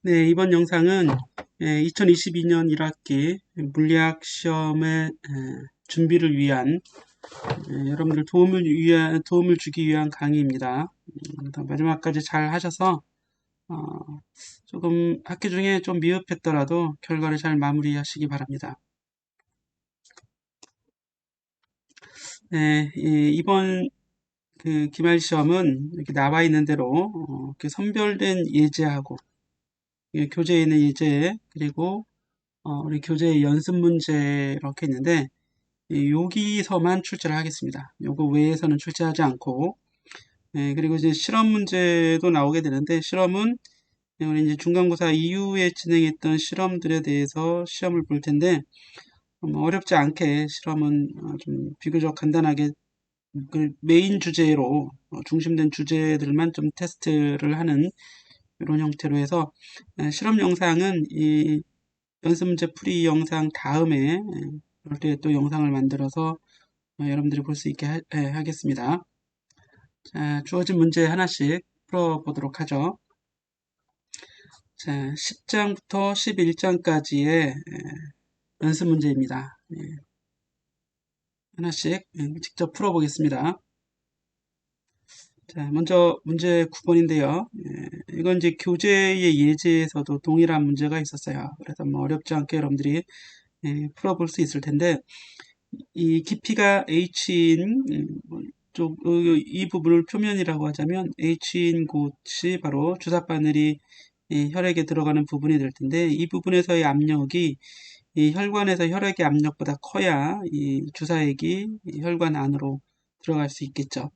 네, 이번 영상은 2022년 1학기 물리학 시험의 준비를 위한 여러분들 도움을 주기 위한 강의입니다. 마지막까지 잘 하셔서 조금 학기 중에 좀 미흡했더라도 결과를 잘 마무리하시기 바랍니다. 네, 이번 그 기말 시험은 이렇게 나와 있는 대로 이렇게 선별된 예제하고 교재에 있는 예제 그리고 우리 교재의 연습 문제 이렇게 있는데 여기서만 출제를 하겠습니다. 요거 외에서는 출제하지 않고 그리고 이제 실험 문제도 나오게 되는데 실험은 우리 이제 중간고사 이후에 진행했던 실험들에 대해서 시험을 볼 텐데 어렵지 않게 실험은 좀 비교적 간단하게 그 메인 주제로 중심된 주제들만 좀 테스트를 하는 이런 형태로 해서 실험 영상은 이 연습 문제 풀이 영상 다음에 그럴 때 또 영상을 만들어서 여러분들이 볼 수 있게 하겠습니다. 자, 주어진 문제 하나씩 풀어보도록 하죠. 자, 10장부터 11장까지의 연습 문제입니다. 하나씩 직접 풀어보겠습니다. 자, 먼저 문제 9번인데요. 이건 이제 교재의 예제에서도 동일한 문제가 있었어요. 그래서 뭐 어렵지 않게 여러분들이 풀어볼 수 있을 텐데 이 깊이가 h인 이 부분을 표면이라고 하자면 h인 곳이 바로 주사 바늘이 혈액에 들어가는 부분이 될 텐데 이 부분에서의 압력이 이 혈관에서 혈액의 압력보다 커야 이 주사액이 혈관 안으로 들어갈 수 있겠죠.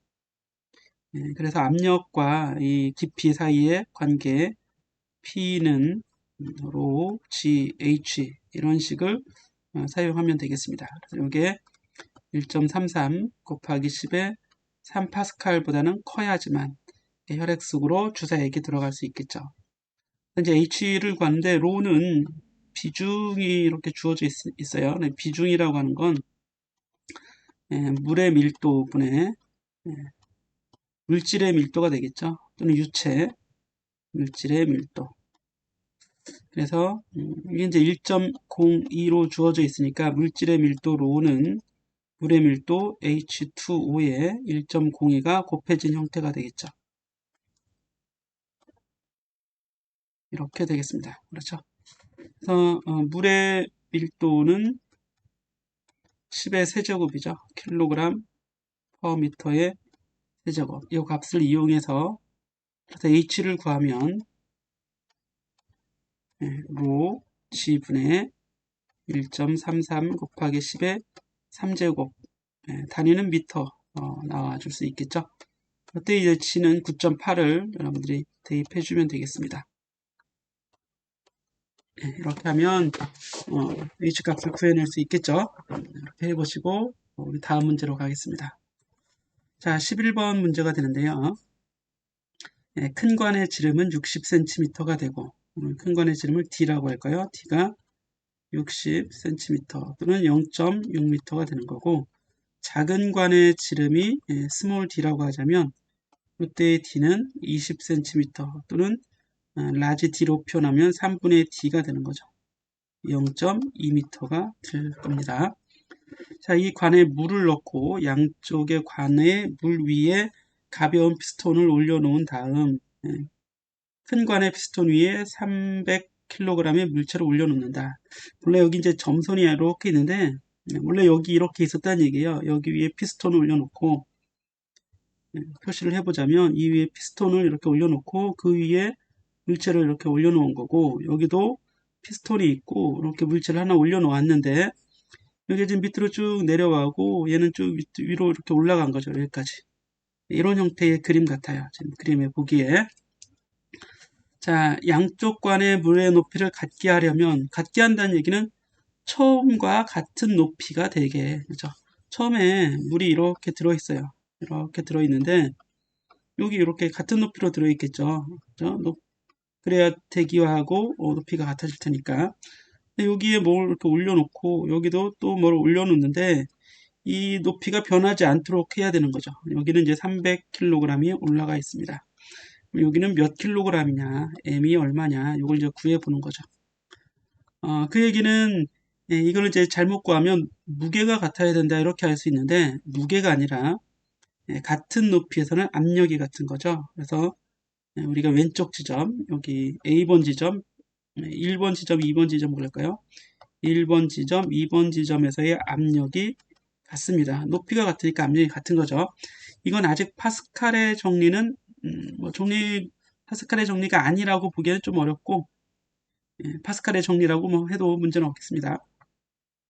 그래서 압력과 이 깊이 사이의 관계 P는 로 GH 이런 식을 사용하면 되겠습니다. 그래서 이게 1.33 곱하기 10의 3파스칼보다는 커야지만 혈액 속으로 주사액이 들어갈 수 있겠죠. 이제 H를 구하는데 로는 비중이 이렇게 주어져 있어요. 비중이라고 하는 건 물의 밀도분의 물질의 밀도가 되겠죠. 또는 유체 물질의 밀도. 그래서 이게 이제 1.02로 주어져 있으니까 물질의 밀도 로는 물의 밀도 H2O에 1.02가 곱해진 형태가 되겠죠. 이렇게 되겠습니다. 그렇죠. 그래서 물의 밀도는 10의 세제곱이죠. 킬로그램 퍼 미터의 세제곱. 이 값을 이용해서 그래서 H를 구하면 로 G분의 1.33 곱하기 10의 3제곱 단위는 미터 나와줄 수 있겠죠. 그때 이제 G는 9.8을 여러분들이 대입해 주면 되겠습니다. 이렇게 하면 H값을 구해낼 수 있겠죠. 이렇게 해보시고 우리 다음 문제로 가겠습니다. 자, 11번 문제가 되는데요. 큰 관의 지름은 60cm가 되고 큰 관의 지름을 D라고 할까요? D가 60cm 또는 0.6m가 되는 거고 작은 관의 지름이 스몰 d라고 하자면 이때의 d는 20cm 또는 라지 d로 표현하면 3분의 d가 되는 거죠. 0.2m가 될 겁니다. 자, 이 관에 물을 넣고 양쪽의 관에 물 위에 가벼운 피스톤을 올려놓은 다음 큰 관의 피스톤 위에 300kg의 물체를 올려놓는다. 원래 여기 이제 점선이 이렇게 있는데 원래 여기 이렇게 있었다는 얘기예요. 여기 위에 피스톤을 올려놓고 표시를 해보자면 이 위에 피스톤을 이렇게 올려놓고 그 위에 물체를 이렇게 올려놓은 거고 여기도 피스톤이 있고 이렇게 물체를 하나 올려놓았는데 여기 지금 밑으로 쭉 내려가고 얘는 쭉 위로 이렇게 올라간 거죠. 여기까지. 이런 형태의 그림 같아요. 지금 그림에 보기에. 자, 양쪽 관의 물의 높이를 같게 하려면 같게 한다는 얘기는 처음과 같은 높이가 되게 그죠? 처음에 물이 이렇게 들어있어요. 이렇게 들어있는데 여기 이렇게 같은 높이로 들어있겠죠. 그죠? 그래야 대기화하고 높이가 같아질 테니까. 근데 여기에 뭘 이렇게 올려놓고 여기도 또 뭘 올려놓는데 이 높이가 변하지 않도록 해야 되는 거죠. 여기는 이제 300kg이 올라가 있습니다. 여기는 몇 킬로그램이냐, m이 얼마냐, 이걸 이제 구해보는 거죠. 그 얘기는 이걸 이제 잘못 구하면 무게가 같아야 된다 이렇게 할 수 있는데 무게가 아니라 같은 높이에서는 압력이 같은 거죠. 그래서 우리가 왼쪽 지점, 여기 A번 지점, 1번 지점, 2번 지점 그럴까요? 1번 지점, 2번 지점에서의 압력이 같습니다. 높이가 같으니까 압력이 같은 거죠. 이건 아직 파스칼의 정리는 파스칼의 정리가 아니라고 보기에는 좀 어렵고 파스칼의 정리라고 뭐 해도 문제는 없겠습니다.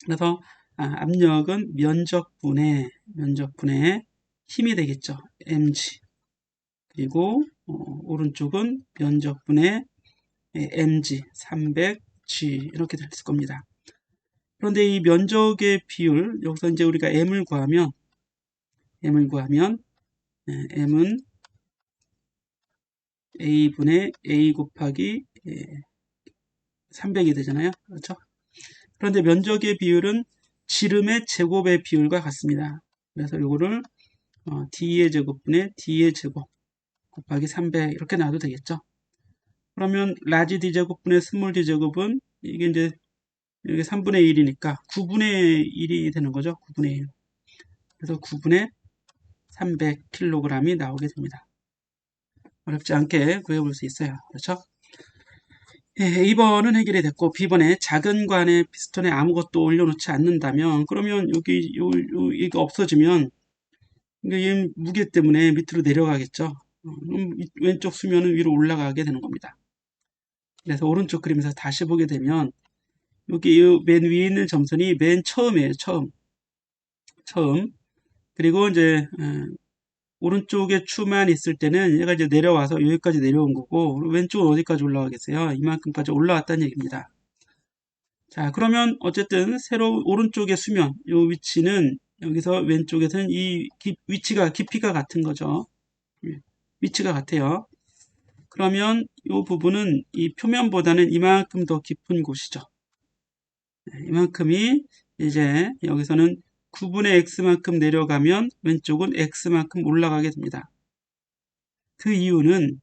그래서 압력은 면적분의 힘이 되겠죠. mg. 그리고 오른쪽은 면적분의 mg 300g 이렇게 될 겁니다. 그런데 이 면적의 비율 여기서 이제 우리가 m을 구하면 m은 a분의 a 곱하기 300이 되잖아요. 그렇죠? 그런데 면적의 비율은 지름의 제곱의 비율과 같습니다. 그래서 이거를 d의 제곱분의 d의 제곱 곱하기 300 이렇게 놔도 되겠죠. 그러면 라지 d 제곱분의 스몰 d 제곱은 이게 이제 여기 3분의 1이니까 9분의 1이 되는 거죠. 9분의 1. 그래서 9분의 300kg이 나오게 됩니다. 어렵지 않게 구해볼 수 있어요. 그렇죠? A번은 해결이 됐고 B번에 작은 관의 피스톤에 아무것도 올려놓지 않는다면 그러면 여기 이거 없어지면 이 무게 때문에 밑으로 내려가겠죠. 그럼 왼쪽 수면은 위로 올라가게 되는 겁니다. 그래서 오른쪽 그림에서 다시 보게 되면 여기 맨 위에 있는 점선이 맨 처음이에요. 처음. 그리고 이제 오른쪽에 추만 있을 때는 얘가 이제 내려와서 여기까지 내려온 거고 왼쪽은 어디까지 올라가겠어요? 이만큼까지 올라왔다는 얘기입니다. 자, 그러면 어쨌든 새로 오른쪽의 수면 이 위치는 여기서 왼쪽에서는 이 위치가 깊이가 같은 거죠. 위치가 같아요. 그러면 이 부분은 이 표면보다는 이만큼 더 깊은 곳이죠. 이만큼이 이제 여기서는 9분의 x만큼 내려가면 왼쪽은 x만큼 올라가게 됩니다. 그 이유는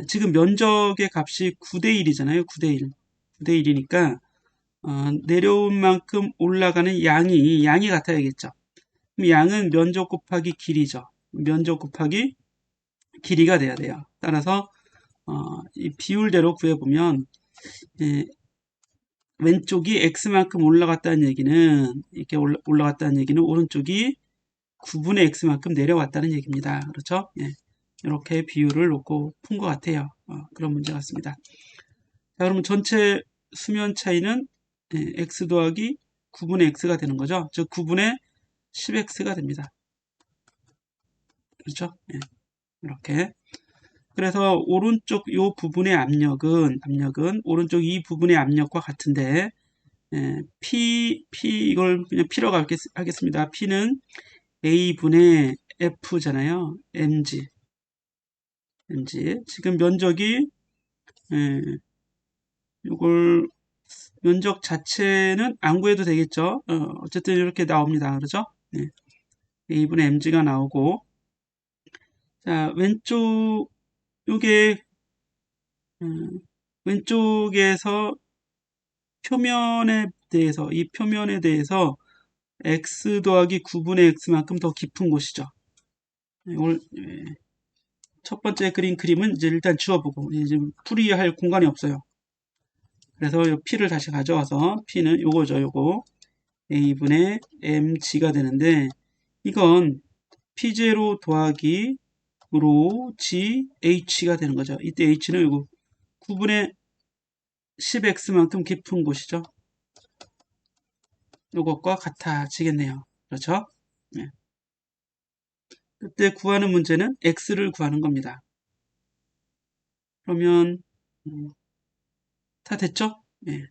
지금 면적의 값이 9대 1이잖아요. 9대 1이니까 내려온 만큼 올라가는 양이 같아야겠죠. 그럼 양은 면적 곱하기 길이죠. 면적 곱하기 길이가 돼야 돼요. 따라서 이 비율대로 구해보면 왼쪽이 x만큼 올라갔다는 얘기는 이렇게 올라갔다는 얘기는 오른쪽이 9분의 x만큼 내려왔다는 얘기입니다. 그렇죠? 예. 이렇게 비율을 놓고 푼 것 같아요. 그런 문제 같습니다. 자, 그러면 전체 수면 차이는 x 더하기 9분의 x가 되는 거죠. 즉 9분의 10x가 됩니다. 그렇죠? 예. 이렇게. 그래서 오른쪽 이 부분의 압력은 오른쪽 이 부분의 압력과 같은데 P 이걸 그냥 P라고 하겠습니다. P는 A분의 F잖아요. mg. 지금 면적이 이걸 면적 자체는 안 구해도 되겠죠. 어쨌든 이렇게 나옵니다. 그렇죠? 네. A분의 mg가 나오고 자 왼쪽 요게 왼쪽에서 이 표면에 대해서 x 더하기 9분의 x만큼 더 깊은 곳이죠. 이걸 첫 번째 그린 그림은 이제 일단 지워보고 이제 풀이할 공간이 없어요. 그래서 이 p를 다시 가져와서 p는 요거죠. 요거 a분의 mg가 되는데 이건 p0 더하기 로 g h가 되는 거죠. 이때 h는 요거 9분의 10x만큼 깊은 곳이죠. 요것과 같아지겠네요. 그렇죠? 네. 그때 구하는 문제는 x를 구하는 겁니다. 그러면 다 됐죠? 네.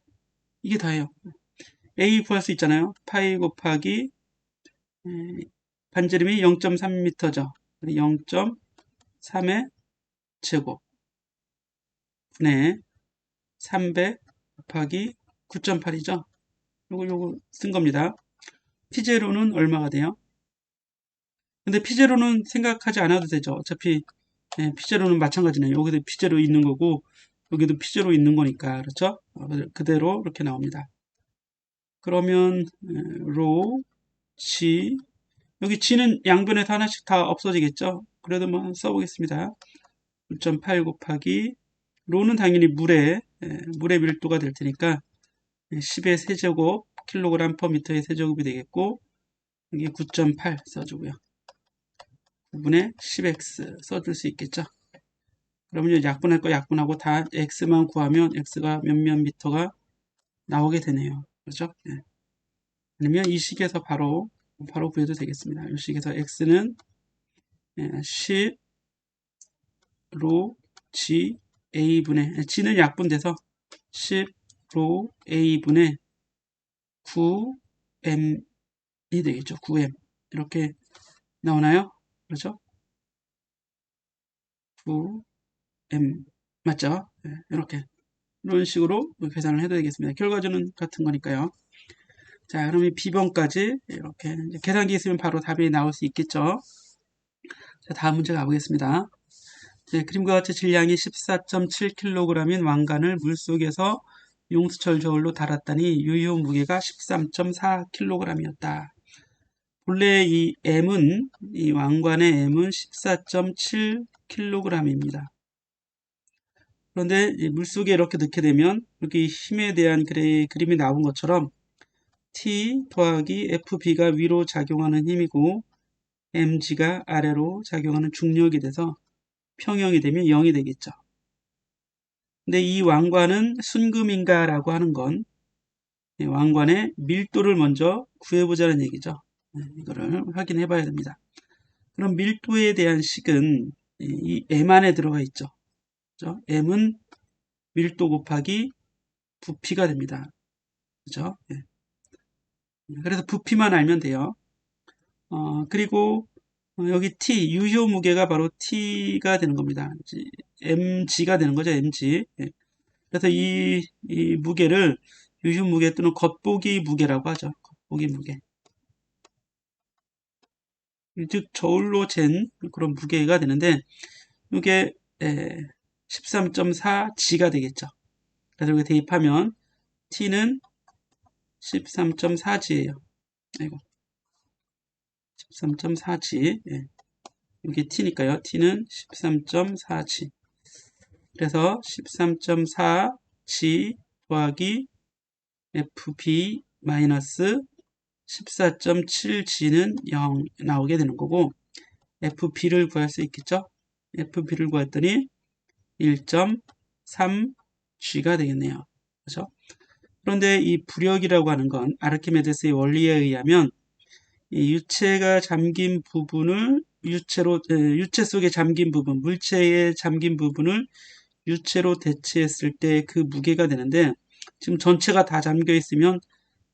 이게 다예요. a 구할 수 있잖아요. 파이 곱하기 반지름이 0.3m죠. 0.3의 제곱 분의 300 곱하기 9.8이죠. 요거 쓴 겁니다. P0는 얼마가 돼요? 근데 P0는 생각하지 않아도 되죠. 어차피 P0는 마찬가지네요. 여기도 P0 있는 거고 여기도 P0 있는 거니까 그렇죠? 그대로 이렇게 나옵니다. 그러면 로 G 여기 G는 양변에서 하나씩 다 없어지겠죠? 그래도 뭐 써보겠습니다. 1.8 곱하기 로는 당연히 물의 밀도가 될 테니까 10의 세제곱 킬로그램 퍼 미터의 세제곱이 되겠고 여기 9.8 써주고요. 9분의 10x 써줄 수 있겠죠. 그러면 약분할 거 약분하고 다 x만 구하면 x가 몇몇 미터가 나오게 되네요. 그렇죠? 아니면 이 식에서 바로 구해도 되겠습니다. 이 식에서 x는 10 로 g a분의 g는 약분돼서 10 로 a분의 9m이 되겠죠. 9m 이렇게 나오나요? 그렇죠? 9m 맞죠? 이렇게 이런 식으로 계산을 해도 되겠습니다. 결과조는 같은 거니까요. 자, 그럼 이 B번까지 이렇게 계산기 있으면 바로 답이 나올 수 있겠죠. 자, 다음 문제 가보겠습니다. 그림과 같이 질량이 14.7kg인 왕관을 물속에서 용수철 저울로 달았더니 유효 무게가 13.4kg이었다. 본래 이 왕관의 M은 14.7kg입니다. 그런데 물속에 이렇게 넣게 되면 여기 힘에 대한 그림이 나온 것처럼 T 더하기 FB가 위로 작용하는 힘이고 mg가 아래로 작용하는 중력이 돼서 평형이 되면 0이 되겠죠. 근데 이 왕관은 순금인가 라고 하는 건 왕관의 밀도를 먼저 구해보자는 얘기죠. 이거를 확인해 봐야 됩니다. 그럼 밀도에 대한 식은 이 m 안에 들어가 있죠. 그렇죠? m은 밀도 곱하기 부피가 됩니다. 그렇죠? 그래서 부피만 알면 돼요. 그리고 여기 T, 유효 무게가 바로 T가 되는 겁니다. mg가 되는 거죠, mg. 그래서 이 무게를 유효 무게 또는 겉보기 무게라고 하죠. 겉보기 무게. 즉 저울로 잰 그런 무게가 되는데 이게 13.4g가 되겠죠. 그래서 여기 대입하면 T는 13.4g예요. 아이고. 13.4g. 이게 T니까요. T는 13.4g. 그래서 13.4g 더하기 FB 마이너스 14.7g는 0 나오게 되는 거고 FB를 구할 수 있겠죠? FB를 구했더니 1.3g가 되겠네요. 그렇죠? 그런데 이 부력이라고 하는 건 아르키메데스의 원리에 의하면 이 유체가 잠긴 부분을 유체 속에 잠긴 부분, 물체에 잠긴 부분을 유체로 대체했을 때 그 무게가 되는데 지금 전체가 다 잠겨 있으면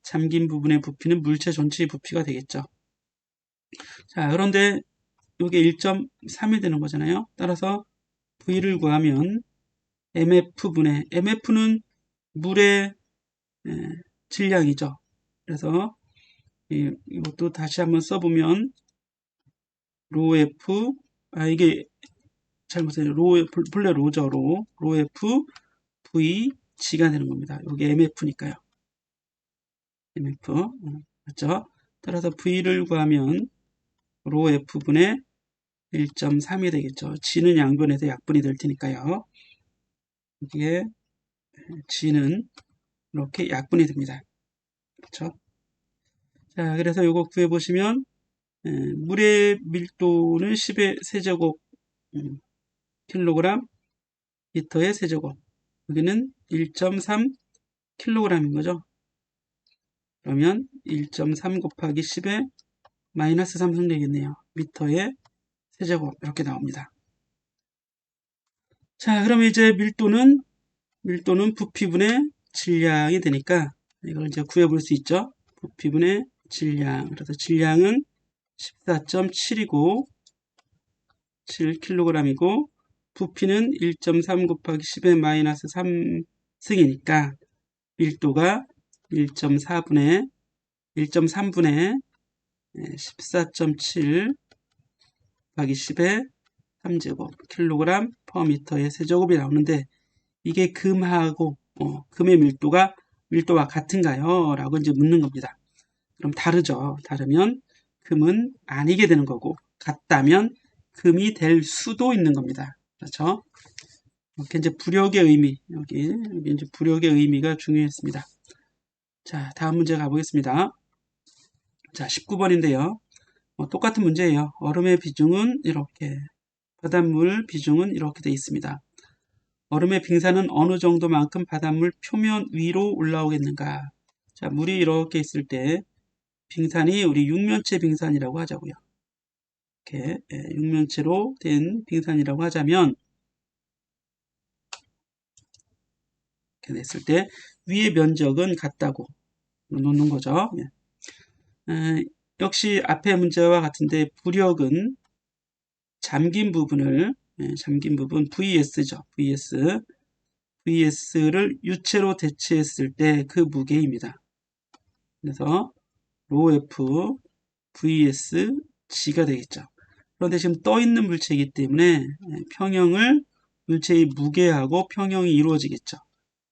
잠긴 부분의 부피는 물체 전체의 부피가 되겠죠. 자, 그런데 이게 1.3이 되는 거잖아요. 따라서 V를 구하면 MF분의 MF는 물의 질량이죠. 그래서 이것도 다시 한번 써보면 로 F 이게 잘못했네요. 본래 로죠. 로 F V G가 되는 겁니다. 여기 MF니까요. MF 맞죠? 따라서 V를 구하면 로 F분의 1.3이 되겠죠. G는 양변에서 약분이 될 테니까요. 이게 G는 이렇게 약분이 됩니다. 그렇죠? 자, 그래서 이거 구해보시면 물의 밀도는 10의 세제곱 킬로그램 미터의 세제곱 여기는 1.3 킬로그램인 거죠. 그러면 1.3 곱하기 10의 마이너스 3승 되겠네요. 미터의 세제곱 이렇게 나옵니다. 자, 그럼 이제 밀도는 부피분의 질량이 되니까 이걸 이제 구해볼 수 있죠. 부피분의 질량. 그래서 질량은 14.7이고 7kg이고 부피는 1.3 곱하기 10의 마이너스 3승이니까 밀도가 1.3분의 14.7 곱하기 10의 3제곱 킬로그램 퍼 미터의 세제곱이 나오는데 이게 금하고 금의 밀도와 같은가요? 라고 이제 묻는 겁니다. 그럼 다르죠. 다르면 금은 아니게 되는 거고 같다면 금이 될 수도 있는 겁니다. 그렇죠? 이렇게 이제 부력의 의미 여기 이제 부력의 의미가 중요했습니다. 자, 다음 문제 가보겠습니다. 자, 19번인데요. 똑같은 문제예요. 얼음의 비중은 이렇게, 바닷물 비중은 이렇게 되어 있습니다. 얼음의 빙산은 어느 정도만큼 바닷물 표면 위로 올라오겠는가? 자, 물이 이렇게 있을 때 빙산이 우리 육면체 빙산이라고 하자고요. 이렇게 육면체로 된 빙산이라고 하자면 이렇게 됐을 때 위의 면적은 같다고 놓는 거죠. 역시 앞의 문제와 같은데 부력은 잠긴 부분 VS죠. VS를 유체로 대체했을 때 그 무게입니다. 그래서 ρF VS G가 되겠죠. 그런데 지금 떠 있는 물체이기 때문에 평형을 물체의 무게하고 평형이 이루어지겠죠.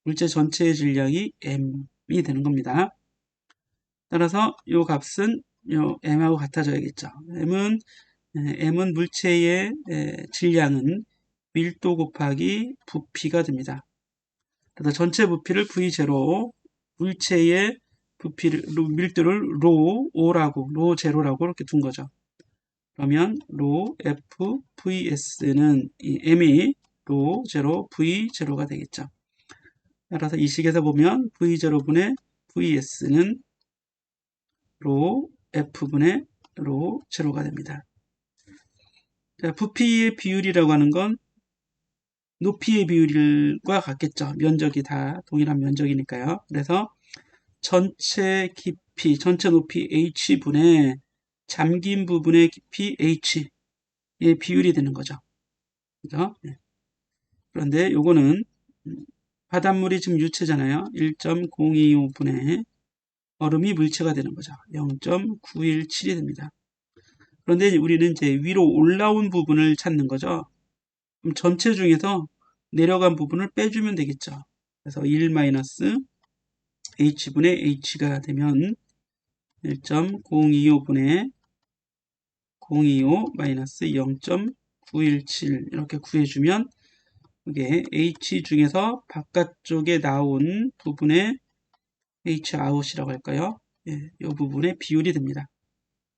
물체 전체의 질량이 M이 되는 겁니다. 따라서 이 값은 요 M하고 같아져야겠죠. M은 물체의 질량은 밀도 곱하기 부피가 됩니다. 그래서 전체 부피를 V0, 물체의 밀도를 ρ 제로라고 이렇게 둔 거죠. 그러면 ρF VS는 이 M이 ρ 제로 V 제로가 되겠죠. 따라서 이 식에서 보면 V0분의 VS는 ρ F분의 ρ 제로가 됩니다. 자, 부피의 비율이라고 하는 건 높이의 비율과 같겠죠. 면적이 다 동일한 면적이니까요. 그래서 전체 깊이, 전체 높이 H분의 잠긴 부분의 깊이 H의 비율이 되는 거죠. 그죠? 그런데 요거는 바닷물이 지금 유체잖아요. 1.025분의 얼음이 물체가 되는 거죠. 0.917이 됩니다. 그런데 우리는 이제 위로 올라온 부분을 찾는 거죠. 그럼 전체 중에서 내려간 부분을 빼주면 되겠죠. 그래서 1-H분의 H가 되면 1.025분의 025-0.917 이렇게 구해주면 이게 H 중에서 바깥쪽에 나온 부분의 H 아웃이라고 할까요? 이 부분의 비율이 됩니다.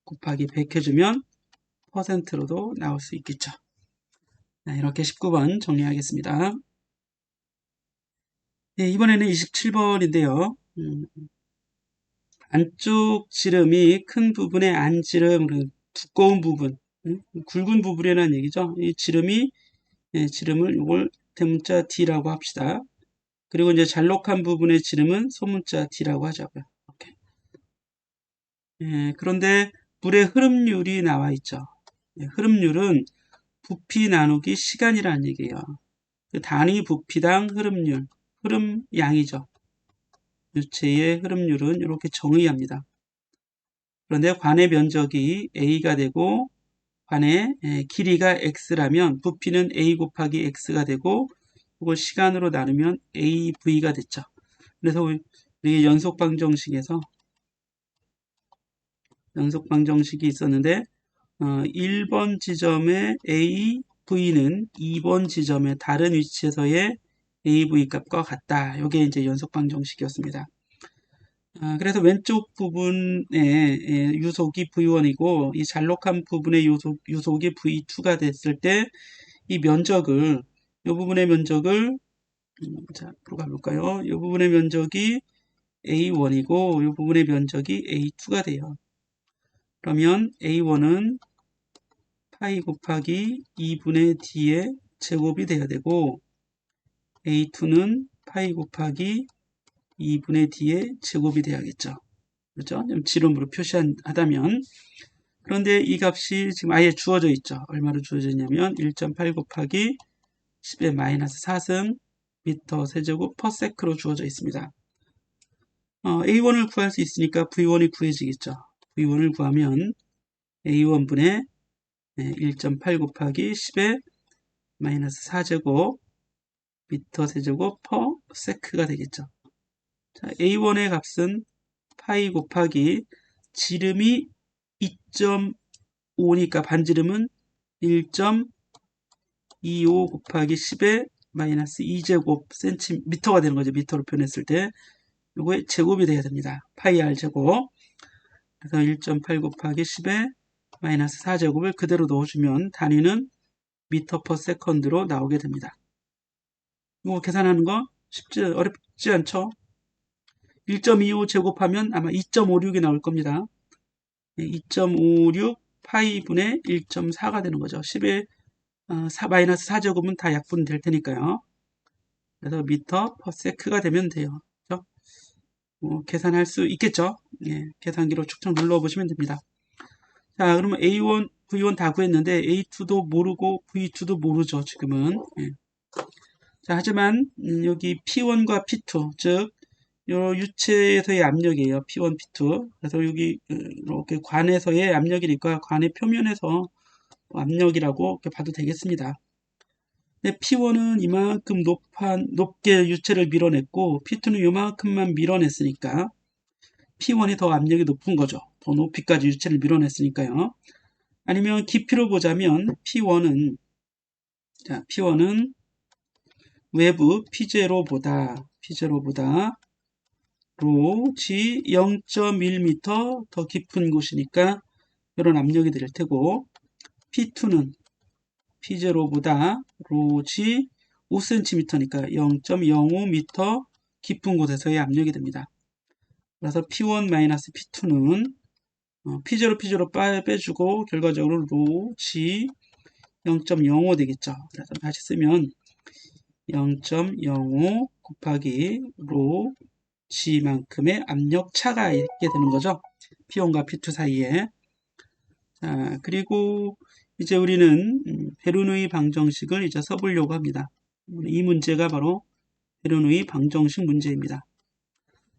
곱하기 100 해주면 퍼센트로도 나올 수 있겠죠. 이렇게 19번 정리하겠습니다. 이번에는 27번인데요. 안쪽 지름이 큰 부분의 안지름, 두꺼운 부분, 굵은 부분이라는 얘기죠. 이 지름을 이걸 대문자 D라고 합시다. 그리고 이제 잘록한 부분의 지름은 소문자 D라고 하자고요. 이렇게. 그런데 물의 흐름률이 나와 있죠. 흐름률은 부피 나누기 시간이라는 얘기예요. 단위 부피당 흐름률, 흐름양이죠. 유체의 흐름률은 이렇게 정의합니다. 그런데 관의 면적이 A가 되고 관의 길이가 X라면 부피는 A 곱하기 X가 되고 이걸 시간으로 나누면 AV가 됐죠. 그래서 우리 연속방정식에서 연속방정식이 있었는데 1번 지점의 AV는 2번 지점의 다른 위치에서의 AV 값과 같다. 이게 이제 연속방정식이었습니다. 그래서 왼쪽 부분의 유속이 V1이고 이 잘록한 부분의 유속이 V2가 됐을 때 이 면적을 이 부분의 면적을 자, 앞으로 가볼까요? 이 부분의 면적이 A1이고 이 부분의 면적이 A2가 돼요. 그러면 A1은 파이 곱하기 2분의 D의 제곱이 돼야 되고 A2는 파이 곱하기 2분의 D의 제곱이 돼야겠죠. 그렇죠? 지름으로 표시하다면. 그런데 이 값이 지금 아예 주어져 있죠. 얼마로 주어져 있냐면 1.8 곱하기 10의 마이너스 4승 미터 세제곱 퍼세크로 주어져 있습니다. A1을 구할 수 있으니까 V1이 구해지겠죠. V1을 구하면 A1분의 1.8 곱하기 10의 마이너스 4제곱 미터 세제곱 퍼 세크가 되겠죠. 자, A1의 값은 파이 곱하기 지름이 2.5니까 반지름은 1.25 곱하기 10의 마이너스 2제곱 센티미터가 되는 거죠. 미터로 표현했을 때 요거의 제곱이 돼야 됩니다. 파이 R 제곱. 그래서 1.8 곱하기 10의 마이너스 4제곱을 그대로 넣어주면 단위는 미터 퍼 세컨드로 나오게 됩니다. 이거 계산하는 거 어렵지 않죠? 1.25 제곱하면 아마 2.56이 나올 겁니다. 2.56 파이 분의 1.4가 되는 거죠. 10의 마이너스 4제곱은 다 약분 될 테니까요. 그래서 미터 퍼 세크가 되면 돼요. 그렇죠? 계산할 수 있겠죠? 예, 계산기로 축척 눌러보시면 됩니다. 자, 그러면 A1, V1 다 구했는데 A2도 모르고 V2도 모르죠. 지금은. 예. 자, 하지만 여기 P1과 P2, 즉 요 유체에서의 압력이에요. P1, P2. 그래서 여기 이렇게 관에서의 압력이니까 관의 표면에서 압력이라고 이렇게 봐도 되겠습니다. 근데 P1은 이만큼 높게 유체를 밀어냈고 P2는 이만큼만 밀어냈으니까 P1이 더 압력이 높은 거죠. 더 높이까지 유체를 밀어냈으니까요. 아니면 깊이로 보자면 P1은 외부 P0보다 로 G 0.1m 더 깊은 곳이니까 이런 압력이 될 테고 P2는 P0보다 로 G 5cm니까 0.05m 깊은 곳에서의 압력이 됩니다. 그래서 P1-P2는 P0 빼주고 결과적으로 로 G 0.05 되겠죠. 그래서 다시 쓰면 0.05 곱하기 로 G만큼의 압력 차가 있게 되는 거죠. P1과 P2 사이에. 자, 그리고 이제 우리는 베르누이 방정식을 이제 써보려고 합니다. 이 문제가 바로 베르누이 방정식 문제입니다.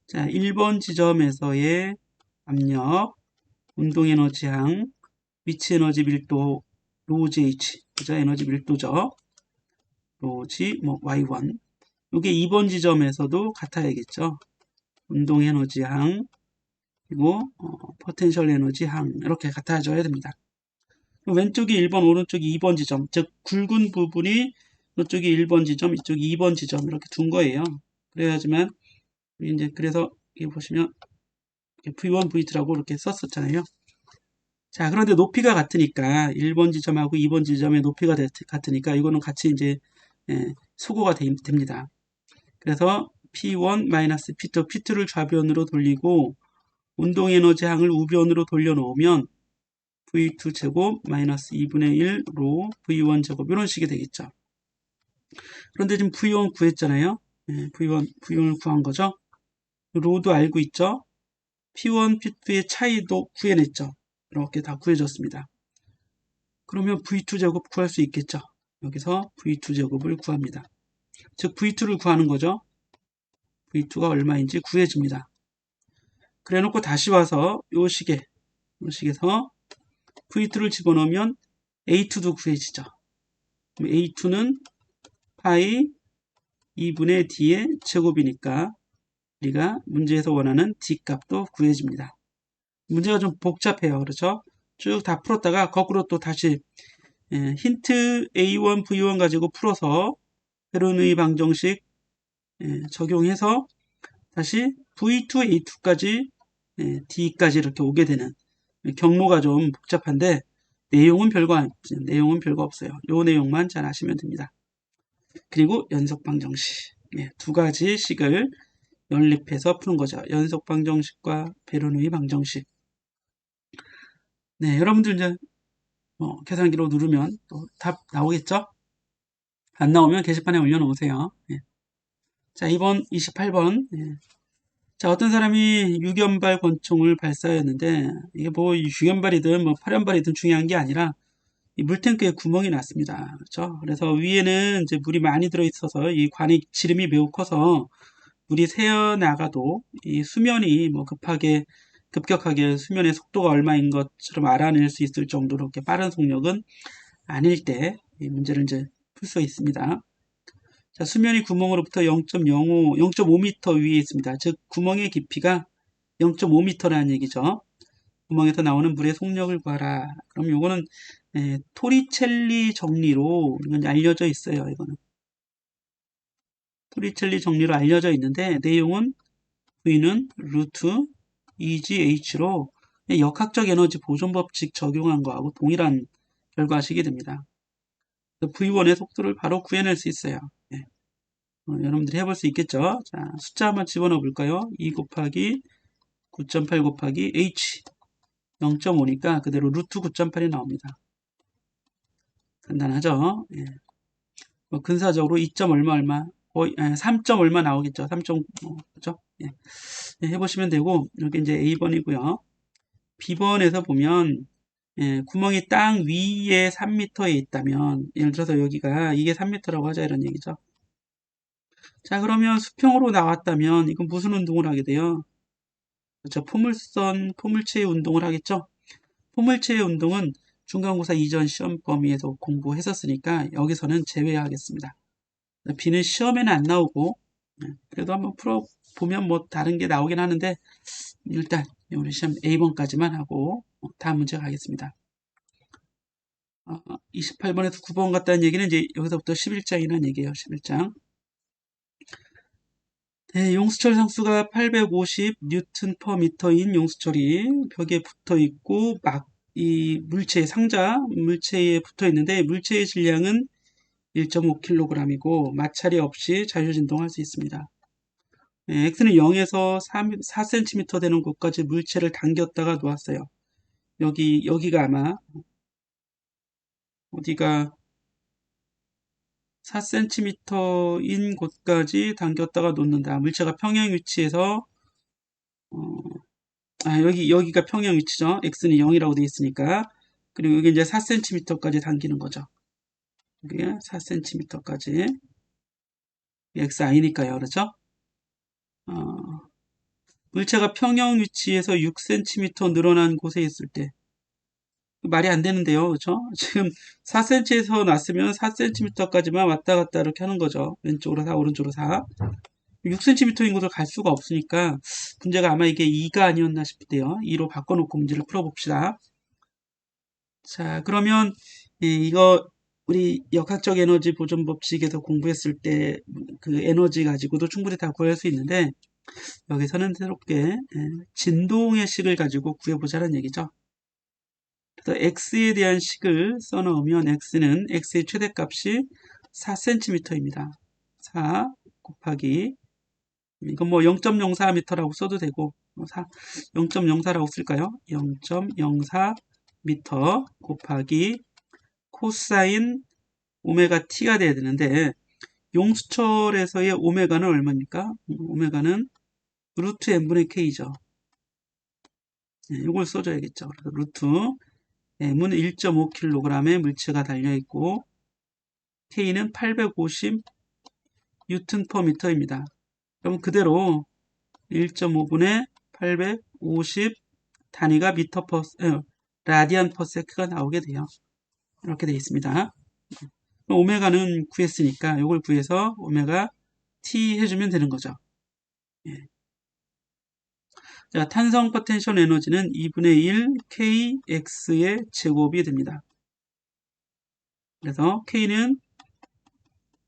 자, 1번 지점에서의 압력, 운동에너지항, 위치에너지 밀도, ρGH, 그죠? 에너지 밀도죠. ρG, Y1. 이게 2번 지점에서도 같아야겠죠. 운동 에너지항, 그리고 포텐셜 에너지항 이렇게 같아져야 됩니다. 왼쪽이 1번, 오른쪽이 2번 지점, 즉 굵은 부분이 이쪽이 1번 지점, 이쪽이 2번 지점 이렇게 둔 거예요. 그래야지만 이제 그래서 여기 보시면 V1, V2라고 이렇게 썼었잖아요. 자, 그런데 높이가 같으니까 1번 지점하고 2번 지점의 높이가 같으니까 이거는 같이 이제 소거가 됩니다. 그래서 P1-P2, P2를 좌변으로 돌리고 운동에너지항을 우변으로 돌려놓으면 V2 제곱 마이너스 2분의 1로 V1 제곱 이런 식이 되겠죠. 그런데 지금 V1 구했잖아요. V1을 구한 거죠. 로도 알고 있죠. P1, P2의 차이도 구해냈죠. 이렇게 다 구해졌습니다. 그러면 V2 제곱 구할 수 있겠죠. 여기서 V2 제곱을 구합니다. 즉 V2를 구하는 거죠. V2가 얼마인지 구해집니다. 그래 놓고 다시 와서 요 식에서 V2를 집어넣으면 A2도 구해지죠. A2는 파이 2분의 D의 제곱이니까 우리가 문제에서 원하는 D 값도 구해집니다. 문제가 좀 복잡해요. 그렇죠? 쭉 다 풀었다가 거꾸로 또 다시 힌트 A1, V1 가지고 풀어서 베르누이 방정식 적용해서 다시 V2, A2까지 D까지 이렇게 오게 되는 경로가 좀 복잡한데 내용은 별거 없어요. 요 내용만 잘 아시면 됩니다. 그리고 연속 방정식 두 가지 식을 연립해서 푸는 거죠. 연속 방정식과 베르누이 방정식. 네, 여러분들 이제 계산기로 누르면 또 답 나오겠죠? 안 나오면 게시판에 올려놓으세요. 자, 2번, 28번. 자, 어떤 사람이 6연발 권총을 발사했는데 이게 뭐 6연발이든 뭐 8연발이든 중요한 게 아니라 이 물탱크에 구멍이 났습니다. 그렇죠? 그래서 위에는 이제 물이 많이 들어있어서 이 관의 지름이 매우 커서 물이 새어나가도 이 수면이 뭐 급하게 급격하게 수면의 속도가 얼마인 것처럼 알아낼 수 있을 정도로 이렇게 빠른 속력은 아닐 때 이 문제를 이제 풀 수 있습니다. 자, 수면이 구멍으로부터 0.05, 0.5m 위에 있습니다. 즉 구멍의 깊이가 0.5m라는 얘기죠. 구멍에서 나오는 물의 속력을 구하라. 그럼 요거는 토리첼리 정리로 이건 알려져 있어요. 이거는 토리첼리 정리로 알려져 있는데 내용은 V는 루트 EGH로 역학적 에너지 보존 법칙 적용한 거하고 동일한 결과식이 됩니다. V1의 속도를 바로 구해낼 수 있어요. 예. 여러분들이 해볼 수 있겠죠? 자, 숫자 한번 집어넣어 볼까요? 2 곱하기 9.8 곱하기 H 0.5니까 그대로 루트 9.8이 나옵니다. 간단하죠? 예. 뭐 근사적으로 2. 얼마 거의 3. 얼마 나오겠죠? 3.5 그죠? 예. 예, 해보시면 되고 이렇게 이제 A번이고요. B번에서 보면 구멍이 땅 위에 3m에 있다면 예를 들어서 여기가 이게 3m라고 하자 이런 얘기죠. 자, 그러면 수평으로 나왔다면 이건 무슨 운동을 하게 돼요? 그렇죠. 포물체의 운동을 하겠죠. 포물체의 운동은 중간고사 이전 시험 범위에서 공부했었으니까 여기서는 제외하겠습니다. B는 시험에는 안 나오고 그래도 한번 풀어보면 뭐 다른 게 나오긴 하는데 일단 우리 시험 A번까지만 하고 다음 문제 가겠습니다. 28번에서 9번 같다는 얘기는 이제 여기서부터 11장이라는 얘기예요. 11장. 네, 용수철 상수가 850 뉴턴 퍼 미터인 용수철이 벽에 붙어 있고 이 물체 상자 물체에 붙어 있는데 물체의 질량은 1.5kg이고 마찰이 없이 자유진동할 수 있습니다. 네, X는 0에서 4cm 되는 곳까지 물체를 당겼다가 놓았어요. 여기가 아마 어디가 4cm인 곳까지 당겼다가 놓는다. 물체가 평행 위치에서 여기가 평행 위치죠. X는 0이라고 되어 있으니까. 그리고 여기 이제 4cm까지 당기는 거죠. 이게 4cm까지. X 아니니까요. 그렇죠? 물체가 평형 위치에서 6cm 늘어난 곳에 있을 때 말이 안 되는데요. 그렇죠? 지금 4cm에서 났으면 4cm까지만 왔다 갔다 이렇게 하는 거죠. 왼쪽으로 4, 오른쪽으로 4. 6cm인 곳을 갈 수가 없으니까 문제가 아마 이게 2가 아니었나 싶대요. 2로 바꿔놓고 문제를 풀어봅시다. 자, 그러면 이거 우리 역학적 에너지 보존 법칙에서 공부했을 때 그 에너지 가지고도 충분히 다 구할 수 있는데 여기서는 새롭게 진동의 식을 가지고 구해보자는 얘기죠. 그래서 x에 대한 식을 써넣으면 x는 x의 최대값이 4cm입니다. 4 곱하기 이건 뭐 0.04m라고 써도 되고 0.04라고 쓸까요? 0.04m 곱하기 코사인 오메가 t가 돼야 되는데 용수철에서의 오메가는 얼마입니까? 오메가는 루트 n분의 k죠. 이걸 써줘야겠죠. 그래서 루트 m은 1.5kg의 물체가 달려있고 k는 850 뉴턴 퍼 미터입니다. 그럼 그대로 1.5분의 850 단위가 라디안 퍼 세크가 나오게 돼요. 이렇게 되어 있습니다. 오메가는 구했으니까 이걸 구해서 오메가 t 해주면 되는 거죠. 예. 자, 탄성 포텐셜 에너지는 2분의 1 kx의 제곱이 됩니다. 그래서 k는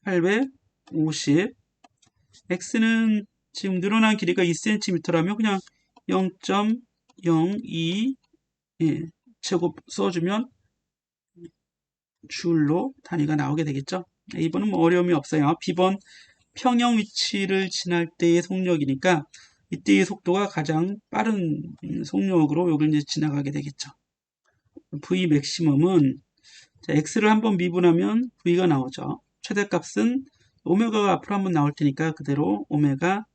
850, x는 지금 늘어난 길이가 2cm라면 그냥 0.02 제곱 써주면 줄로 단위가 나오게 되겠죠. A번은 뭐 어려움이 없어요. B번 평형 위치를 지날 때의 속력이니까 이때의 속도가 가장 빠른 속력으로 여기를 이제 지나가게 되겠죠. V 맥시멈은 X를 한번 미분하면 V가 나오죠. 최대값은 오메가가 앞으로 한번 나올 테니까 그대로 오메가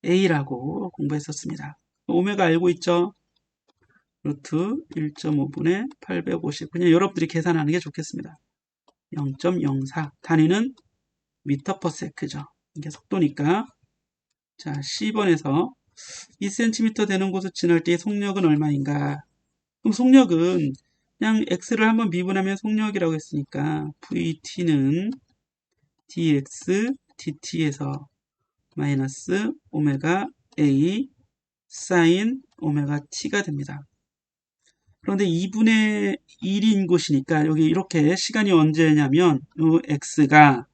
A라고 공부했었습니다. 오메가 알고 있죠? 루트 1.5분의 850 그냥 여러분들이 계산하는 게 좋겠습니다. 0.04 단위는 미터 퍼 세크죠. 이게 속도니까 자 C번에서 2cm 되는 곳을 지날 때의 속력은 얼마인가? 그럼 속력은 그냥 x를 한번 미분하면 속력이라고 했으니까 vt는 dx dt에서 마이너스 오메가 a 사인 오메가 t가 됩니다. 그런데 2분의 1인 곳이니까 여기 이렇게 시간이 언제냐면 요 x가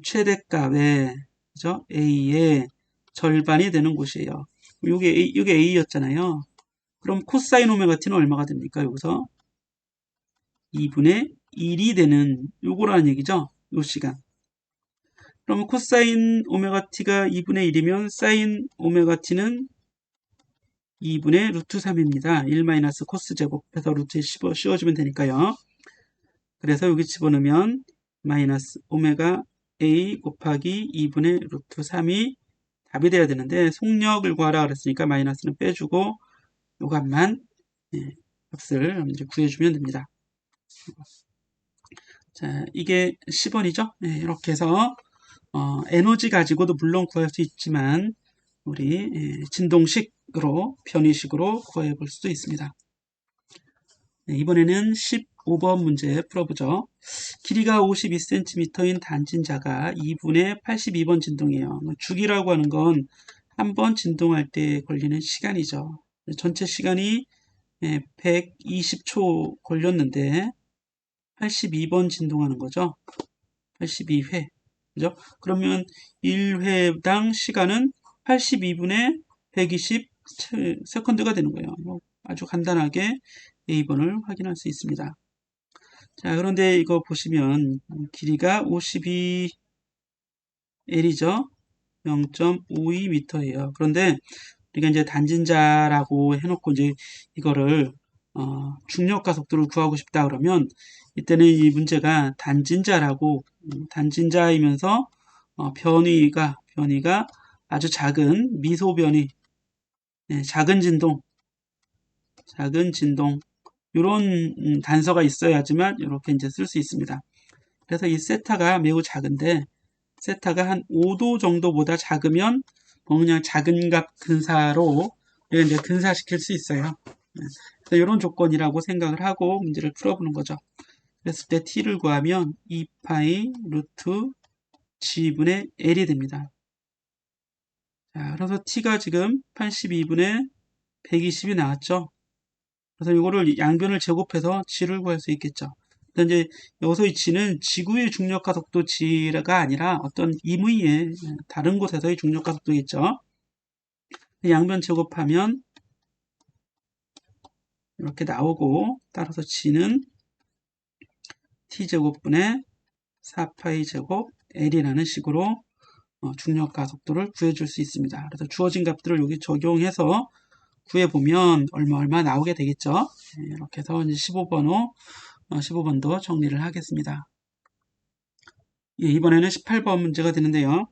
최대값의 그죠? a의 절반이 되는 곳이에요. 이게 a였잖아요. 그럼 코사인 오메가 t는 얼마가 됩니까? 여기서 2분의 1이 되는 요거라는 얘기죠. 요 시간. 그러면 코사인 오메가 t가 2분의 1이면 사인 오메가 t는 2분의 루트 3입니다. 1 마이너스 코스 제곱해서 루트에 씌워주면 되니까요. 그래서 여기 집어넣으면 마이너스 오메가 a 곱하기 2분의 루트 3이 답이 돼야 되는데 속력을 구하라 그랬으니까 마이너스는 빼주고 요 값만 값을 이제 구해주면 됩니다. 자, 이게 10원이죠. 네, 이렇게 해서 에너지 가지고도 물론 구할 수 있지만 우리 진동식으로 편의식으로 구해 볼 수도 있습니다. 네, 이번에는 15번 문제 풀어보죠. 길이가 52cm인 단진자가 2분의 82번 진동이에요. 주기라고 하는 건 한 번 진동할 때 걸리는 시간이죠. 전체 시간이 120초 걸렸는데 82번 진동하는 거죠. 82회. 그죠? 그러면 1회당 시간은 82분의 120 세컨드가 되는 거예요. 아주 간단하게 A번을 확인할 수 있습니다. 자, 그런데 이거 보시면 길이가 52L이죠. 0.52m예요. 그런데 우리가 이제 단진자라고 해놓고 이제 이거를 중력가 속도를 구하고 싶다 그러면 이때는 이 문제가 단진자라고 단진자이면서 변이가 아주 작은 미소 변이, 작은 진동 이런 단서가 있어야지만 이렇게 이제 쓸 수 있습니다. 그래서 이 세타가 매우 작은데 세타가 한 5도 정도보다 작으면 그냥 작은 값 근사로 이제 근사시킬 수 있어요. 그래서 이런 조건이라고 생각을 하고 문제를 풀어보는 거죠. 그랬을 때 t를 구하면 2파이 루트 g분의 l이 됩니다. 자, 그래서 t가 지금 82분의 120이 나왔죠. 그래서 이거를 양변을 제곱해서 g를 구할 수 있겠죠. 이제 여기서의 g는 지구의 중력가 속도 g가 아니라 어떤 임의의 다른 곳에서의 중력가 속도겠죠. 양변 제곱하면 이렇게 나오고 따라서 g는 t제곱분의 4파이 제곱 l이라는 식으로 중력가 속도를 구해줄 수 있습니다. 그래서 주어진 값들을 여기 적용해서 구해보면 얼마 나오게 되겠죠. 이렇게 해서 이제 15번도 정리를 하겠습니다. 예, 이번에는 18번 문제가 되는데요.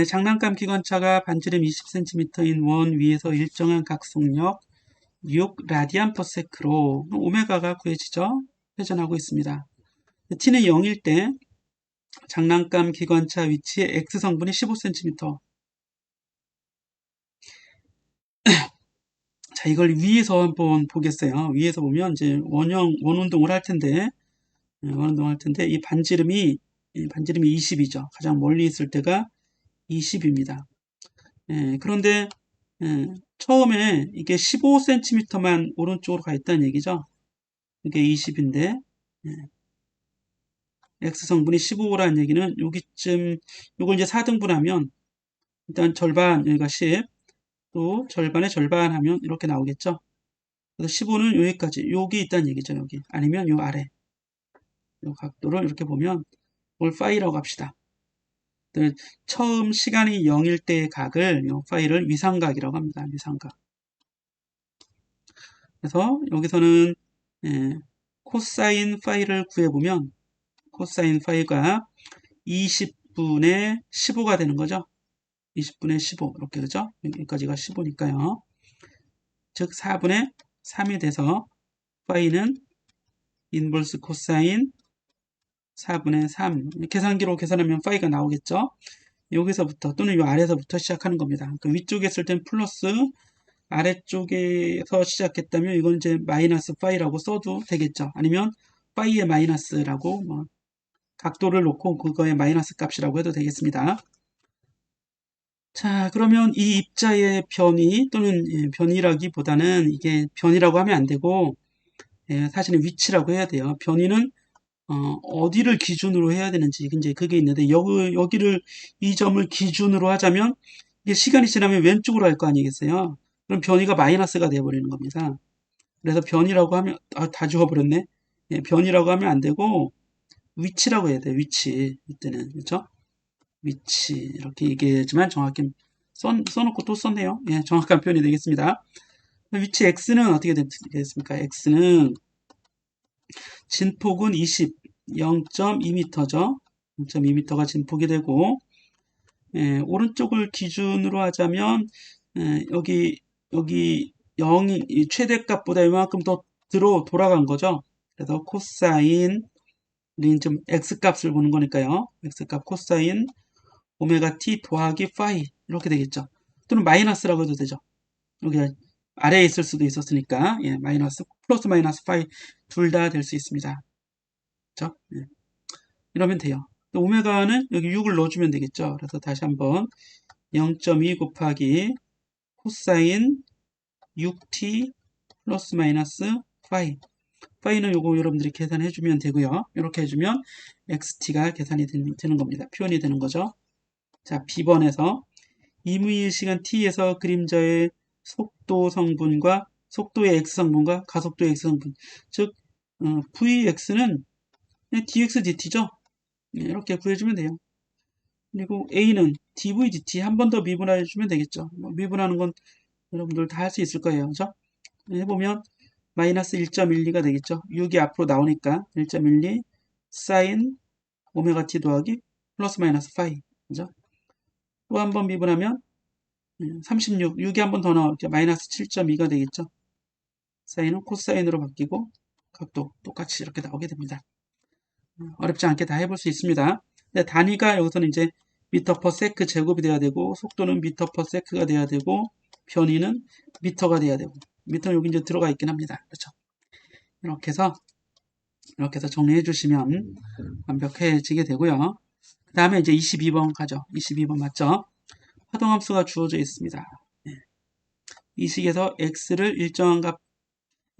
장난감 기관차가 반지름 20cm인 원 위에서 일정한 각속력 6라디안/세크로 오메가가 구해지죠. 회전하고 있습니다. t는 0일 때 장난감 기관차 위치의 x성분이 15cm. 자, 이걸 위에서 한번 보겠어요. 위에서 보면 이제 원운동을 할 텐데, 이 반지름이 20이죠. 가장 멀리 있을 때가 20입니다. 그런데 처음에 이게 15cm만 오른쪽으로 가 있다는 얘기죠. 이게 20인데 x성분이 15라는 얘기는 여기쯤 이걸 이제 4등분하면 일단 절반 여기가 10, 또 절반의 절반 하면 이렇게 나오겠죠. 그래서 15는 여기까지 여기 있다는 얘기죠. 여기 아니면 요 아래 요 각도를 이렇게 보면 이걸 파이라고 합시다. 처음 시간이 0일 때의 각을 요 파이를 위상각이라고 합니다. 위상각. 그래서 여기서는 코사인 파이를 구해보면 코사인 파이가 20분의 15가 되는 거죠. 20분의 15 이렇게 그죠? 여기까지가 15니까요. 즉 4분의 3이 돼서 파이는 인버스 코사인 4분의 3 계산기로 계산하면 파이가 나오겠죠. 여기서부터 또는 이 아래서부터 시작하는 겁니다. 그 위쪽에 있을 땐 플러스, 아래쪽에서 시작했다면 이건 이제 마이너스 파이라고 써도 되겠죠. 아니면 파이의 마이너스라고 뭐 각도를 놓고 그거의 마이너스 값이라고 해도 되겠습니다. 자, 그러면 이 입자의 변이 또는 변이라기보다는 이게 변이라고 하면 안 되고 사실은 위치라고 해야 돼요. 변이는 어디를 기준으로 해야 되는지 이제 그게 있는데 여기를 이 점을 기준으로 하자면 이게 시간이 지나면 왼쪽으로 할 거 아니겠어요? 그럼 변이가 마이너스가 되어버리는 겁니다. 그래서 변이라고 하면 다 지워버렸네. 변이라고 하면 안 되고 위치라고 해야 돼요. 위치 이때는 그렇죠? 위치 이렇게 얘기하지만 정확히 써놓고 또 썼네요. 예, 정확한 표현이 되겠습니다. 위치 x는 어떻게 되겠습니까? x는 진폭은 20, 0.2m죠. 0.2m가 진폭이 되고 오른쪽을 기준으로 하자면 여기 0이 최대값보다 이만큼 더 돌아간 거죠. 그래서 코사인 좀 x값을 보는 거니까요. x값 코사인 오메가 t 더하기 파이 이렇게 되겠죠. 또는 마이너스라고 해도 되죠. 여기 아래에 있을 수도 있었으니까 마이너스 플러스 마이너스 파이 둘 다 될 수 있습니다. 그렇죠? 이러면 돼요. 또 오메가는 여기 6을 넣어주면 되겠죠. 그래서 다시 한번 0.2 곱하기 코사인 6t 플러스 마이너스 파이. 파이는 요거 여러분들이 계산해 주면 되고요. 이렇게 해주면 xt가 계산이 되는 겁니다. 표현이 되는 거죠. 자, B번에서 임의의 시간 t에서 그림자의 속도 성분과 속도의 x 성분과 가속도의 x 성분, 즉 vx는 dx dt죠. 이렇게 구해주면 돼요. 그리고 a는 dv dt 한 번 더 미분해 주면 되겠죠. 미분하는 건 여러분들 다 할 수 있을 거예요. 그죠? 해보면 마이너스 1.12가 되겠죠. 6이 앞으로 나오니까 1.12 사인 오메가 t 더하기 플러스 마이너스 파이. 그죠? 또 한 번 미분하면 36, 6이 한 번 더 나오니까 마이너스 7.2가 되겠죠. 사인은 코사인으로 바뀌고 각도 똑같이 이렇게 나오게 됩니다. 어렵지 않게 다 해볼 수 있습니다. 단위가 여기서는 이제 미터 퍼 세크 제곱이 돼야 되고 속도는 미터 퍼 세크가 돼야 되고 변이는 미터가 돼야 되고 미터는 여기 이제 들어가 있긴 합니다. 그렇죠? 이렇게 해서 정리해 주시면 완벽해지게 되고요. 그 다음에 이제 22번 가죠. 22번 맞죠? 화동함수가 주어져 있습니다. 이 식에서 x를 일정한 값,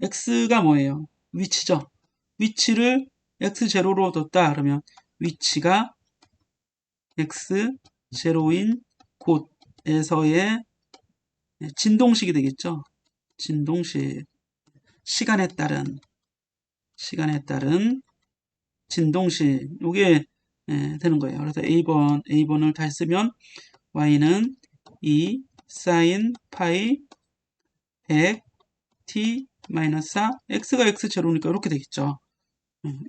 x가 뭐예요? 위치죠. 위치를 x0로 뒀다 그러면 위치가 x0인 곳에서의 진동식이 되겠죠. 진동식. 시간에 따른 진동식. 요게 되는 거예요. 그래서 A번을 다시 쓰면 y는 2 사인 파이 100 t 마이너스 4 x가 x0니까 이렇게 되겠죠.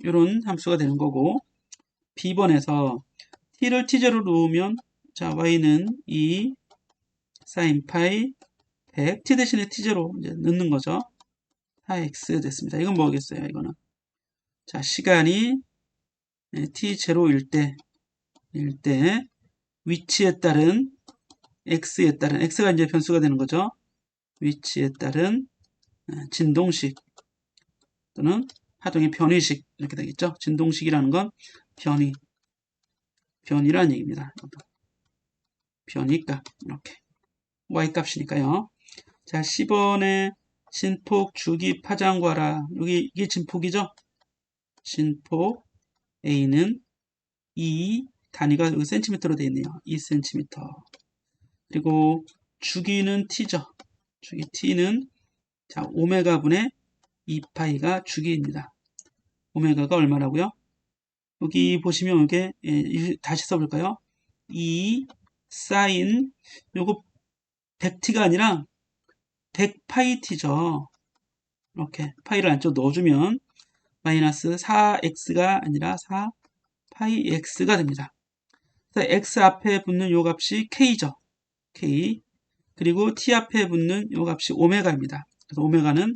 이런 함수가 되는 거고 B번에서 t를 t0로 놓으면 자 y는 2 사인 파이 100 t 대신에 t0 이제 넣는 거죠. 4x 됐습니다. 이건 뭐겠어요? 이거는 자 시간이 t0일 때 위치에 따른 x가 이제 변수가 되는 거죠. 위치에 따른 진동식 또는 하동의 변이식 이렇게 되겠죠. 진동식이라는 건 변이라는 얘기입니다. 변이값 이렇게 y값이니까요. 자 10번에 진폭 주기 파장과라 여기 이게 진폭이죠. 진폭 A는 2 단위가 센티미터로 되어 있네요. 2cm 그리고 주기는 t죠. 주기 t는 자 오메가분의 2파이가 주기입니다. 오메가가 얼마라고요? 여기 보시면 이게 다시 써볼까요? 2 사인 요거 100t가 아니라 100파이t죠. 이렇게 파이를 안쪽 넣어주면 마이너스 4x가 아니라 4파이x가 됩니다. 그래서 x 앞에 붙는 요 값이 k죠. k 그리고 t 앞에 붙는 요 값이 오메가입니다. 그래서 오메가는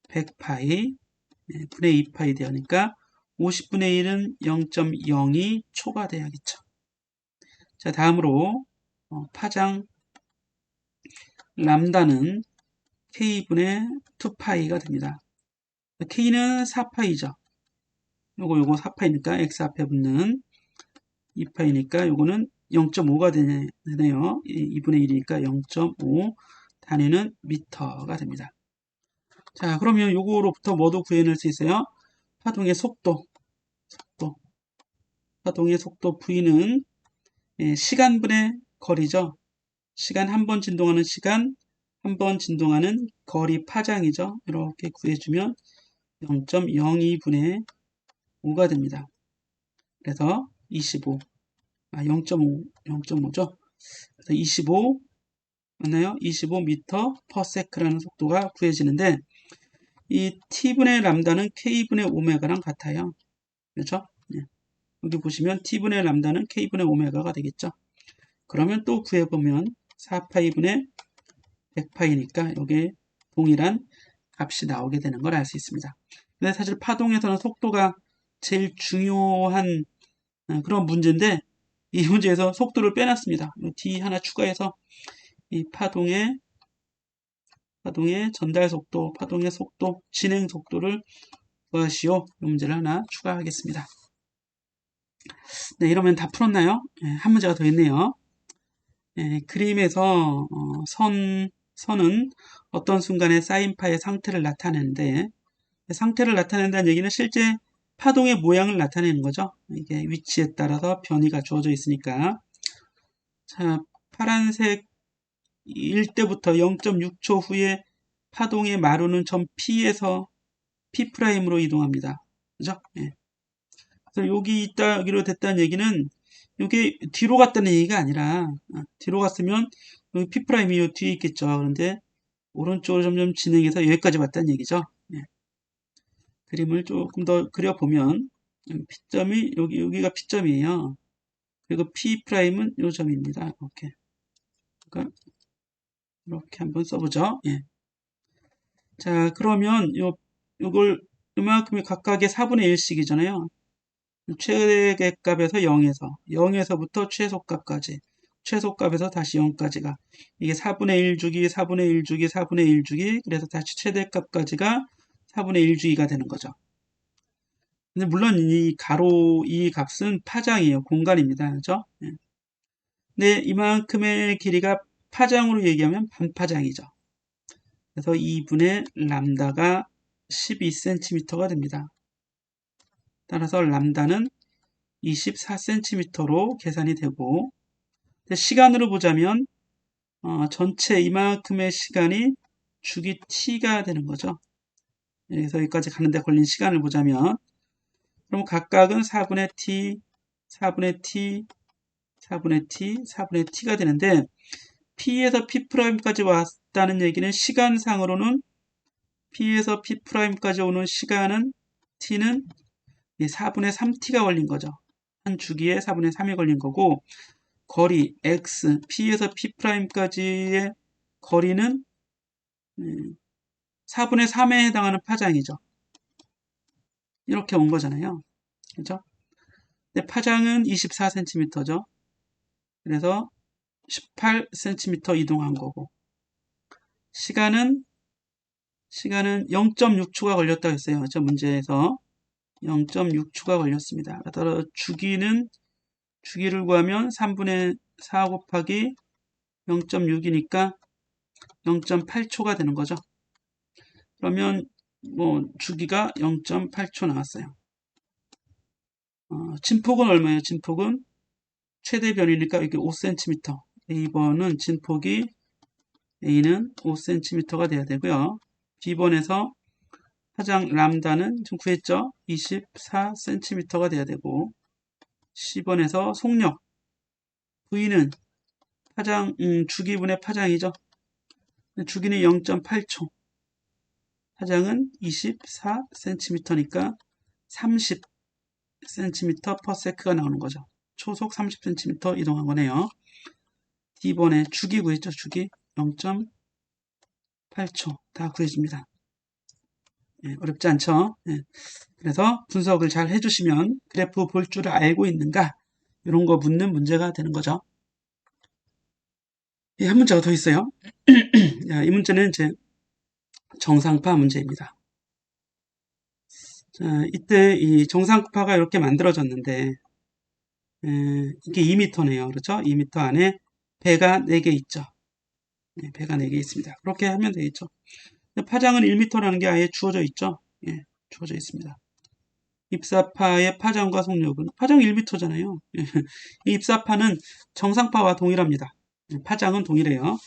100파이 분의 2파이 되니까 50분의 1은 0.02 초가 돼야겠죠. 자, 다음으로 파장 람다는 K분의 2파이가 됩니다. K는 4파이죠. 요거 4파이니까 X 앞에 붙는 2파이니까 요거는 0.5가 되네요. 2분의 1이니까 0.5 단위는 미터가 됩니다. 자, 그러면 요거로부터 뭐도 구해낼 수 있어요? 파동의 속도. 파동의 속도 V는 시간분의 거리죠. 시간 한 번 진동하는 시간, 한 번 진동하는 거리 파장이죠. 이렇게 구해주면 0.02분의 5가 됩니다. 그래서 25, 0.5죠. 그래서 25, 맞나요? 25m per sec라는 속도가 구해지는데, 이 t분의 람다는 k분의 오메가랑 같아요. 그렇죠? 네. 여기 보시면 t분의 람다는 k분의 오메가가 되겠죠. 그러면 또 구해보면 4파이분의 100파이니까 여기에 동일한 값이 나오게 되는 걸 알 수 있습니다. 근데 사실 파동에서는 속도가 제일 중요한 그런 문제인데, 이 문제에서 속도를 빼놨습니다. d 하나 추가해서 이 파동의 전달 속도, 파동의 속도, 진행 속도를 구하시오. 이 문제를 하나 추가하겠습니다. 네, 이러면 다 풀었나요? 네, 한 문제가 더 있네요. 네, 그림에서 선은 어떤 순간에 사인파의 상태를 나타내는데, 상태를 나타낸다는 얘기는 실제 파동의 모양을 나타내는 거죠. 이게 위치에 따라서 변이가 주어져 있으니까. 자, 파란색일 때부터 0.6초 후에 파동의 마루는 점 P에서 P'으로 이동합니다. 그죠? 예. 그래서 여기로 됐다는 얘기는 이게 뒤로 갔다는 얘기가 아니라 뒤로 갔으면 여기 P'이 요 뒤에 있겠죠. 그런데 오른쪽으로 점점 진행해서 여기까지 왔다는 얘기죠. 예. 그림을 조금 더 그려보면 P점이 여기가 P점이에요. 그리고 P'은 요 점입니다. 이렇게. 그러니까 이렇게 한번 써보죠. 예. 자, 그러면 요걸 이만큼이 각각의 4분의 1씩이잖아요. 최대값에서 0에서부터 최소값까지, 최소값에서 다시 0까지가 이게 4분의 1주기, 4분의 1주기, 4분의 1주기, 그래서 다시 최대값까지가 4분의 1주기가 되는 거죠. 근데 물론 이 가로 이 값은 파장이에요. 공간입니다. 그죠? 네. 근데 이만큼의 길이가 파장으로 얘기하면 반파장이죠. 그래서 2분의 람다가 12cm가 됩니다. 따라서 람다는 24cm로 계산이 되고, 시간으로 보자면 전체 이만큼의 시간이 주기 t가 되는 거죠. 그래서 여기까지 가는데 걸린 시간을 보자면, 그럼 각각은 4분의 t, 4분의 t, 4분의 t, 4분의 t가 되는데, P에서 P'까지 왔다는 얘기는 시간상으로는 P에서 P'까지 오는 시간은 t는 4분의 3t가 걸린 거죠. 한 주기에 4분의 3이 걸린 거고, 거리 x, P에서 P'까지의 거리는 4분의 3에 해당하는 파장이죠. 이렇게 온 거잖아요. 그렇죠? 근데 파장은 24cm죠. 그래서 18cm 이동한 거고, 시간은 0.6초가 걸렸다고 했어요. 저 문제에서 0.6초가 걸렸습니다. 따라 주기를 구하면 3분의 4 곱하기 0.6이니까 0.8초가 되는 거죠. 그러면 주기가 0.8초 나왔어요. 진폭은 얼마예요? 진폭은 최대 변이니까 이게 5cm. A번은 진폭이 A는 5cm가 돼야 되고요. B번에서 파장 람다는 좀 구했죠? 24cm가 돼야 되고, C번에서 속력 V는 파장 주기분의 파장이죠. 주기는 0.8초. 파장은 24cm니까 30cm per sec가 나오는 거죠. 초속 30cm 이동한 거네요. D번에 주기 구했죠. 주기 0.8초 다 구해집니다. 네, 어렵지 않죠? 네. 그래서 분석을 잘 해주시면 그래프 볼 줄을 알고 있는가 이런 거 묻는 문제가 되는 거죠. 예, 한 문제가 더 있어요. 자, 이 문제는 이제 정상파 문제입니다. 자, 이때 이 정상파가 이렇게 만들어졌는데, 이게 2m네요. 그렇죠? 2m 안에 배가 4개 있죠. 네, 배가 4개 있습니다. 그렇게 하면 되겠죠. 파장은 1m라는 게 아예 주어져 있죠. 예, 주어져 있습니다. 입사파의 파장과 속력은 파장 1m잖아요. 이 입사파는 정상파와 동일합니다. 파장은 동일해요.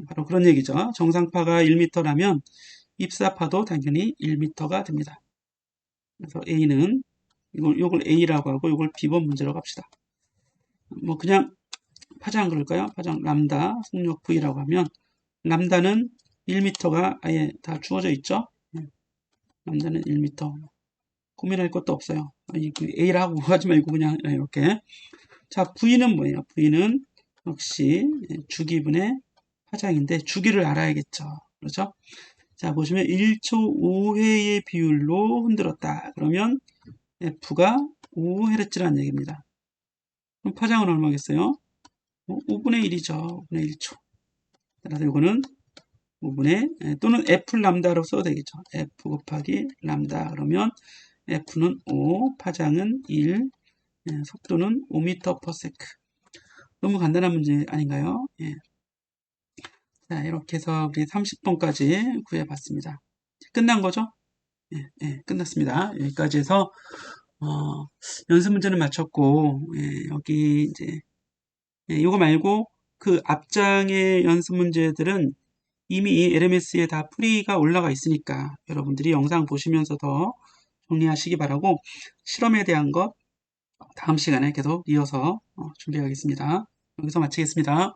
바로 그런 얘기죠. 정상파가 1m라면 입사파도 당연히 1m가 됩니다. 그래서 A는 이걸 A라고 하고 이걸 B번 문제라고 합시다. 뭐 그냥 파장 그럴까요? 파장 람다 속력 V라고 하면 람다는 1m가 아예 다 주어져 있죠. 람다는 1m. 고민할 것도 없어요. A라고 하지 말고 그냥 이렇게. 자, V는 뭐예요? V는 역시 주기분의 파장인데 주기를 알아야겠죠. 그렇죠? 자, 보시면 1초 5회의 비율로 흔들었다. 그러면 F가 5Hz라는 얘기입니다. 그럼 파장은 얼마겠어요? 5분의 1이죠. 5분의 1초. 따라서 이거는 5분의 또는 F 람다로 써도 되겠죠. F 곱하기 람다. 그러면 F는 5, 파장은 1, 속도는 5m/s. 너무 간단한 문제 아닌가요? 예. 자, 이렇게 해서 우리 30번까지 구해봤습니다. 끝난 거죠? 예, 예, 끝났습니다. 여기까지 해서 연습 문제는 마쳤고, 여기 이제 이거 말고 그 앞장의 연습 문제들은 이미 LMS에 다 풀이가 올라가 있으니까 여러분들이 영상 보시면서 더 정리하시기 바라고, 실험에 대한 것 다음 시간에 계속 이어서 준비하겠습니다. 여기서 마치겠습니다.